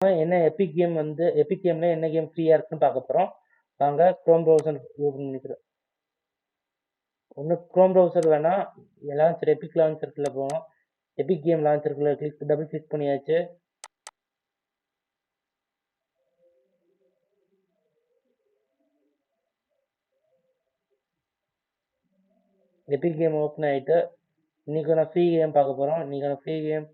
என்ன Epic game வந்து Epic கேம்ல என்ன கேம் ஃப்ரீயா இருக்குன்னு பார்க்க போறோம். வாங்க குரோம் ப்ரௌசர் ஓபன் பண்ணிக்கிறோம். ஒன்று குரோம் ப்ரௌசர் வேணா லான்ச்சர் எபிக் லான்ச்சருக்குள்ள போகணும். எபிக் கேம் லான்ச்சருக்குள்ள டபுள் கிளிக் பண்ணியாச்சு. எபிக் கேம் ஓப்பன் ஆயிட்டு இன்னைக்கு நான் ஃப்ரீ கேம் பார்க்க போறோம். இன்னைக்கு ஃப்ரீ கேம்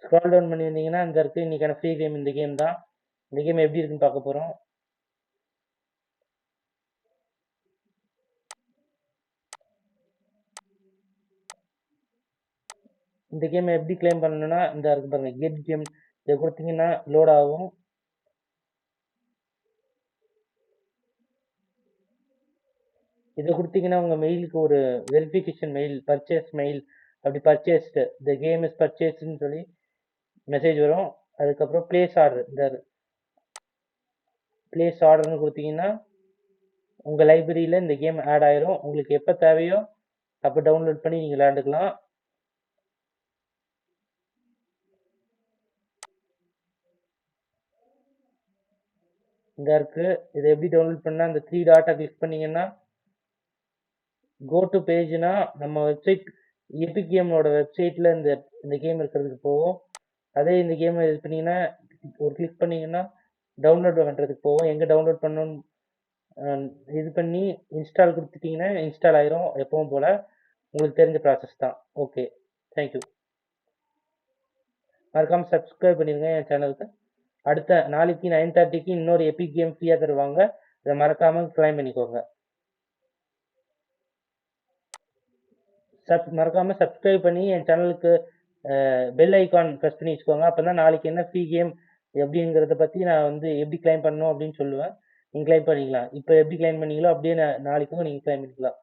ஸ்க்ரால் டவுன் பண்ணி வந்தீங்கன்னா இந்த இருக்கு இன்னைக்கான ஃப்ரீ கேம் இந்த கேம் தான். இந்த கேம் எப்படி இருக்குன்னு பார்க்க போறோம். இந்த கேம் எப்படி கிளைம் பண்ணணும்னா இந்த இருக்கு பாருங்க கெட் கேம் இதை கொடுத்தீங்கன்னா லோட் ஆகும். இதை கொடுத்தீங்கன்னா உங்க மெயிலுக்கு ஒரு வெரிஃபிகேஷன் மெயில் பர்ச்சேஸ் மெயில் அப்படி பர்ச்சேஸ்டு த கேம் இஸ் பர்ச்சேஸ்ன்னு சொல்லி மெசேஜ் வரும். அதுக்கப்புறம் பிளேஸ் ஆர்டர் இந்த பிளேஸ் ஆர்டர்னு கொடுத்தீங்கன்னா உங்கள் லைப்ரரியில் இந்த கேம் ஆட் ஆயிரும். உங்களுக்கு எப்போ தேவையோ அப்போ டவுன்லோட் பண்ணி நீங்கள் விளையாண்டுக்கலாம். இந்த இருக்கு இதை எப்படி டவுன்லோட் பண்ணால் அந்த 3 டாட்டை கிளிக் பண்ணீங்கன்னா கோ டு பேஜ்னா நம்ம வெப்சைட் எபிக் கேமோட வெப்சைட்டில் இந்த கேம் இருக்கிறதுக்கு போகும். அதே இந்த கேம் இது பண்ணீங்கன்னா ஒரு கிளிக் பண்ணீங்கன்னா டவுன்லோட் பண்ணுறதுக்கு போகும். எங்கே டவுன்லோட் பண்ணணும்னு இது பண்ணி இன்ஸ்டால் கொடுத்துட்டிங்கன்னா இன்ஸ்டால் ஆயிரும். எப்பவும் போல் உங்களுக்கு தெரிஞ்ச ப்ராசஸ் தான். Okay, thank you. மறக்காமல் சப்ஸ்கிரைப் பண்ணிடுங்க என் சேனலுக்கு. அடுத்த நாளைக்கு 9:30க்கு இன்னொரு எபிக் கேம் ஃப்ரீயாக தருவாங்க. அதை மறக்காமல் கிளைம் பண்ணிக்கோங்க. மறக்காமல் சப்ஸ்கிரைப் பண்ணி என் சேனலுக்கு பெல் ஐக்கான் ப்ரெஸ் பண்ணி வச்சுக்கோங்க. அப்போ தான் நாளைக்கு என்ன ஃப்ரீ கேம் எப்படிங்கிறத பற்றி நான் வந்து எப்படி கிளைம் பண்ணணும் அப்படின்னு சொல்லுவேன். நீங்கள் கிளைம் பண்ணிக்கலாம். இப்போ எப்படி கிளைம் பண்ணீங்களோ அப்படியே நாளைக்கும் நீங்கள் கிளைம் பண்ணிக்கலாம்.